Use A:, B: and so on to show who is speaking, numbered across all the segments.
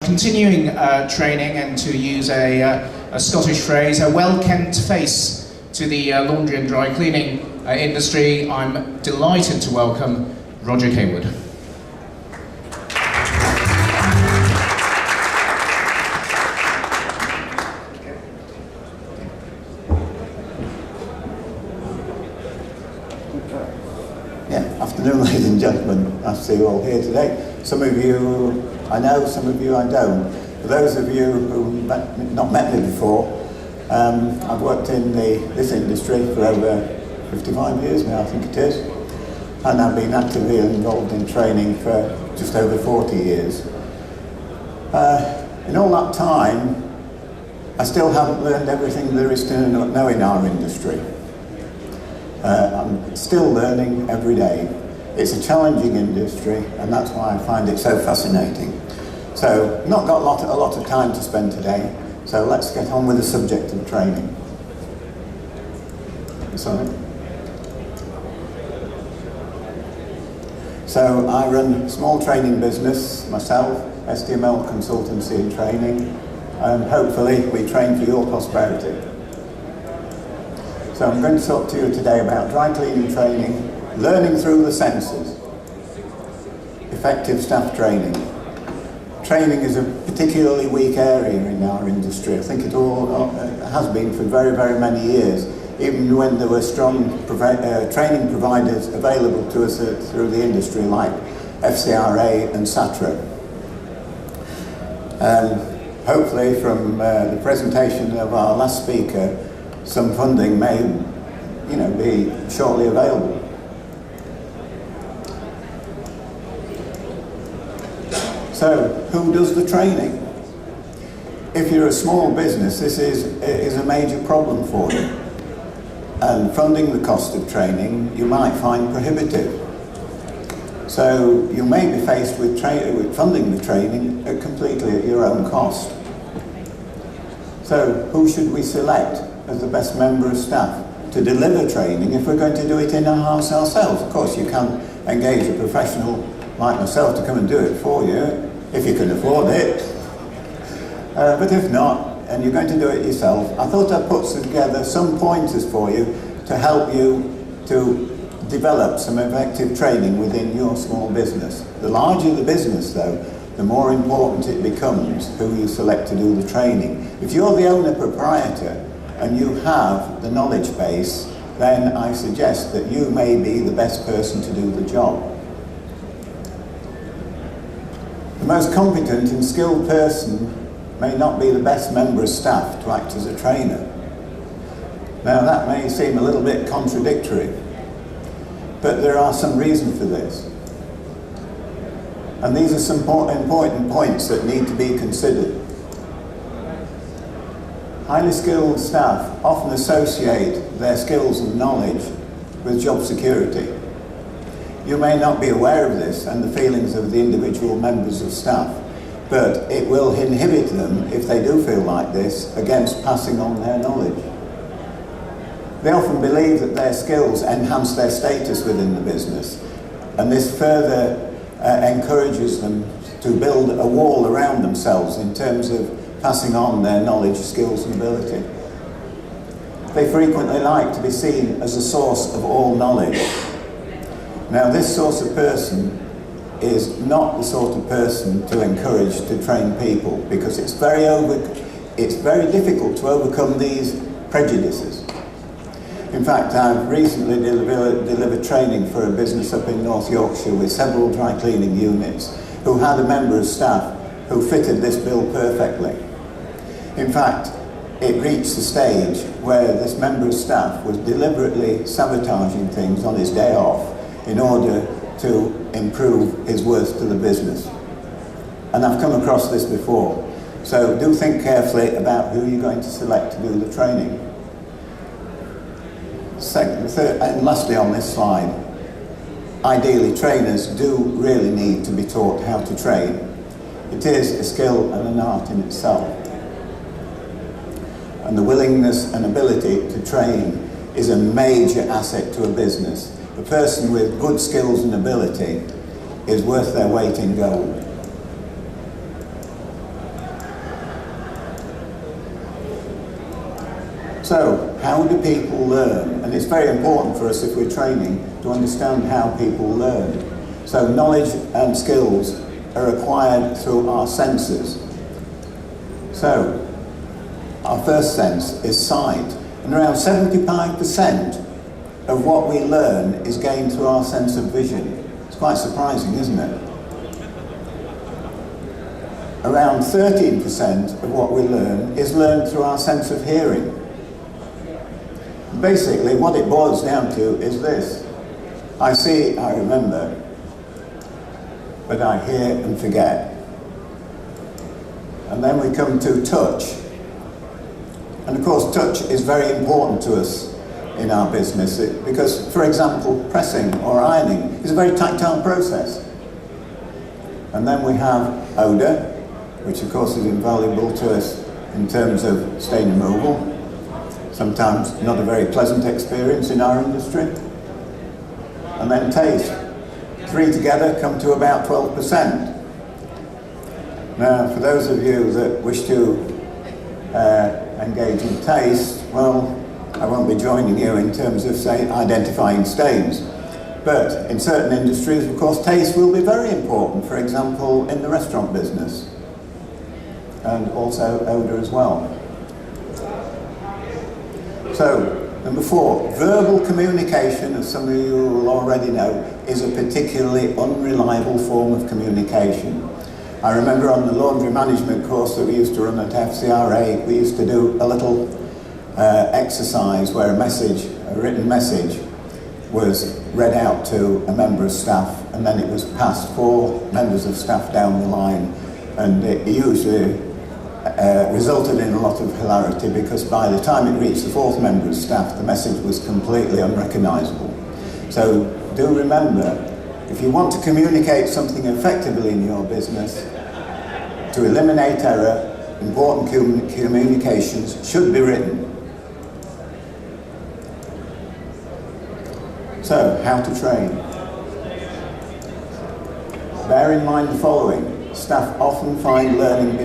A: continuing training, and to use a Scottish phrase, a well-kent face to the laundry and dry cleaning industry, I'm delighted to welcome Roger Cawood.
B: Afternoon, ladies and gentlemen. Nice to see you all here today. Some of you I know, some of you I don't. For those of you who not met me before, I've worked in this industry for over 55 years now, I think it is, and I've been actively involved in training for just over 40 years. In all that time, I still haven't learned everything there is to know in our industry. I'm still learning every day. It's a challenging industry, and that's why I find it so fascinating. So, not got a lot of time to spend today, so let's get on with the subject of training. Sorry. So, I run a small training business myself, STML Consultancy and Training, and hopefully we train for your prosperity. So I'm going to talk to you today about dry cleaning training, learning through the senses, effective staff training. Training is a particularly weak area in our industry. I think it all has been for very, very many years, even when there were strong training providers available to us through the industry like FCRA and SATRA. Hopefully from the presentation of our last speaker, some funding may, be shortly available. So, who does the training? If you're a small business, this is a major problem for you. And funding the cost of training, you might find prohibitive. So, you may be faced with funding the training completely at your own cost. So, who should we select as the best member of staff to deliver training if we're going to do it in-house ourselves? Of course, you can engage a professional like myself to come and do it for you, if you can afford it. But if not, and you're going to do it yourself, I thought I'd put together some pointers for you to help you to develop some effective training within your small business. The larger the business, though, the more important it becomes who you select to do the training. If you're the owner-proprietor, and you have the knowledge base, then I suggest that you may be the best person to do the job. The most competent and skilled person may not be the best member of staff to act as a trainer. Now that may seem a little bit contradictory, but there are some reasons for this. And these are some important points that need to be considered. Highly skilled staff often associate their skills and knowledge with job security. You may not be aware of this and the feelings of the individual members of staff, but it will inhibit them, if they do feel like this, against passing on their knowledge. They often believe that their skills enhance their status within the business, and this further encourages them to build a wall around themselves in terms of passing on their knowledge, skills and ability. They frequently like to be seen as a source of all knowledge. Now this sort of person is not the sort of person to encourage to train people, because it's very difficult to overcome these prejudices. In fact, I've recently delivered training for a business up in North Yorkshire with several dry cleaning units who had a member of staff who fitted this bill perfectly. In fact, it reached the stage where this member of staff was deliberately sabotaging things on his day off in order to improve his worth to the business. And I've come across this before. So do think carefully about who you're going to select to do the training. And lastly on this slide, ideally trainers do really need to be taught how to train. It is a skill and an art in itself. And the willingness and ability to train is a major asset to a business. A person with good skills and ability is worth their weight in gold. So, how do people learn? And it's very important for us if we're training to understand how people learn. So knowledge and skills are acquired through our senses. So, our first sense is sight. And around 75% of what we learn is gained through our sense of vision. It's quite surprising, isn't it? Around 13% of what we learn is learned through our sense of hearing. Basically, what it boils down to is this. I see, I remember, but I hear and forget. And then we come to touch. And of course, touch is very important to us in our business because, for example, pressing or ironing is a very tactile process. And then we have odour, which of course is invaluable to us in terms of stain removal. Sometimes not a very pleasant experience in our industry. And then taste. 3 together come to about 12%. Now, for those of you that wish to engage in taste, well, I won't be joining you in terms of, say, identifying stains. But in certain industries, of course, taste will be very important. For example, in the restaurant business. And also odour as well. So, number 4, verbal communication, as some of you will already know, is a particularly unreliable form of communication. I remember on the laundry management course that we used to run at FCRA, we used to do a little exercise where a written message was read out to a member of staff, and then it was passed 4 members of staff down the line, and it usually resulted in a lot of hilarity because by the time it reached the 4th member of staff, the message was completely unrecognisable. So do remember, if you want to communicate something effectively in your business, to eliminate error, important communications should be written. So, how to train? Bear in mind the following. Staff often find learning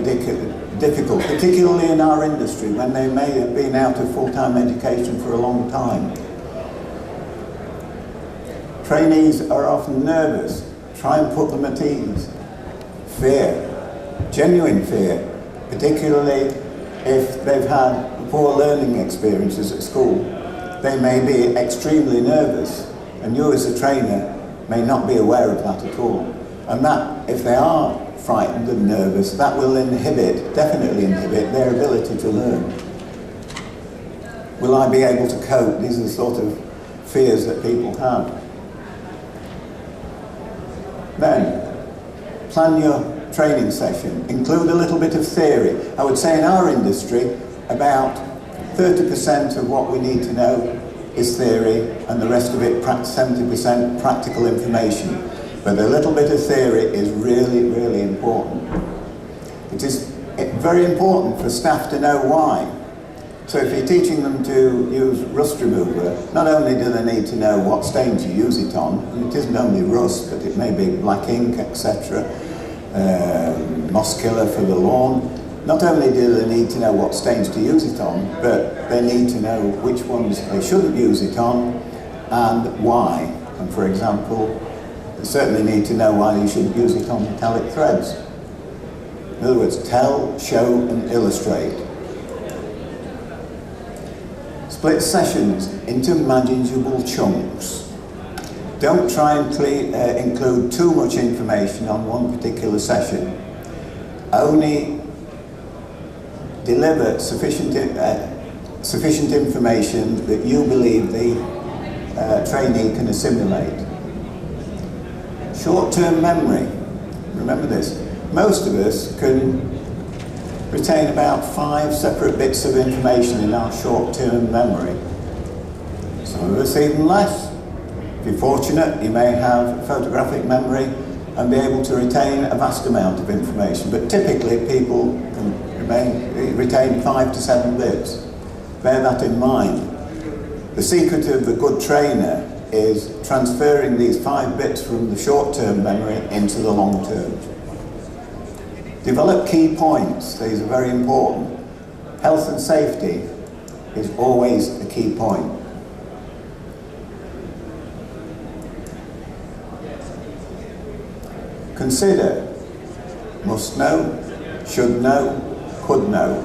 B: difficult, particularly in our industry when they may have been out of full-time education for a long time. Trainees are often nervous. Try and put them at ease. Fear, genuine fear, particularly if they've had poor learning experiences at school. They may be extremely nervous, and you as a trainer may not be aware of that at all. And that, if they are frightened and nervous, that will definitely inhibit their ability to learn. Will I be able to cope? These are the sort of fears that people have. Then, plan your training session. Include a little bit of theory. I would say in our industry, about 30% of what we need to know is theory, and the rest of it, 70% practical information. But a little bit of theory is really, really important. It is very important for staff to know why. So if you're teaching them to use rust remover, not only do they need to know what stain to use it on, and it isn't only rust, but it may be black ink, etc., moss killer for the lawn. Not only do they need to know what stains to use it on, but they need to know which ones they shouldn't use it on and why. And for example, they certainly need to know why you shouldn't use it on metallic threads. In other words, tell, show and illustrate. Split sessions into manageable chunks. Don't try and include too much information on one particular session. Only deliver sufficient information that you believe the trainee can assimilate. Short-term memory. Remember this. Most of us can retain about 5 separate bits of information in our short-term memory. Some of us even less. If you're fortunate, you may have photographic memory and be able to retain a vast amount of information, but typically people can retain 5 to 7 bits. Bear that in mind. The secret of a good trainer is transferring these 5 bits from the short-term memory into the long-term. Develop key points. These are very important. Health and safety. is always a key point. Consider must know, should know, could know.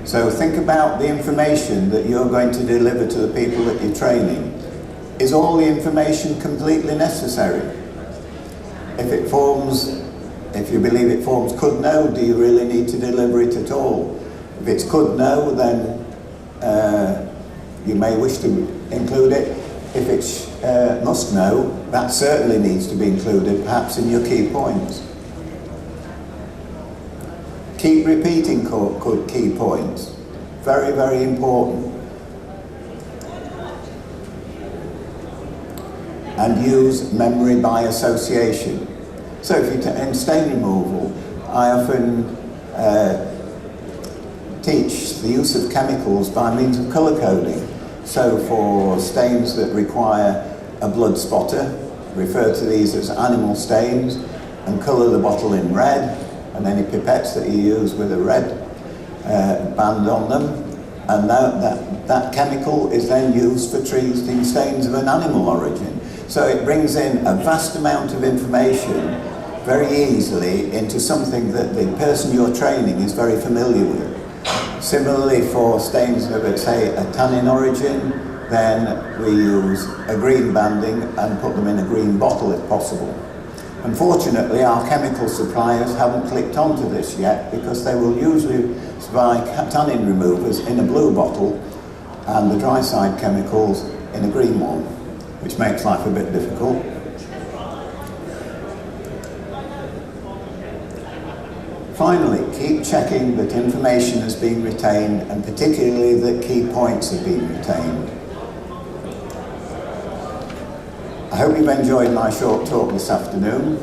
B: So think about the information that you're going to deliver to the people that you're training. Is all the information completely necessary? If you believe it forms could know, do you really need to deliver it at all? If it's could know, then you may wish to include it. If it's must know, that certainly needs to be included, perhaps in your key points. Keep repeating key points. Very, very important. And use memory by association. So if you in stain removal, I often teach the use of chemicals by means of colour coding. So for stains that require a blood spotter, refer to these as animal stains and colour the bottle in red, and any pipettes that you use with a red band on them, and that chemical is then used for treating stains of an animal origin. So it brings in a vast amount of information very easily into something that the person you're training is very familiar with. Similarly, for stains of, let's say, a tannin origin, then we use a green banding and put them in a green bottle if possible. Unfortunately, our chemical suppliers haven't clicked onto this yet, because they will usually supply tannin removers in a blue bottle and the dry side chemicals in a green one, which makes life a bit difficult. Finally, keep checking that information has been retained, and particularly that key points have been retained. I hope you've enjoyed my short talk this afternoon.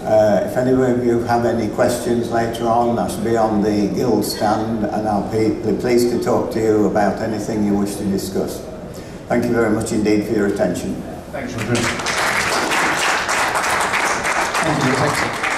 B: If any of you have any questions later on, I shall be on the guild stand, and I'll be pleased to talk to you about anything you wish to discuss. Thank you very much indeed for your attention.
A: Thanks, Roger. Thank you.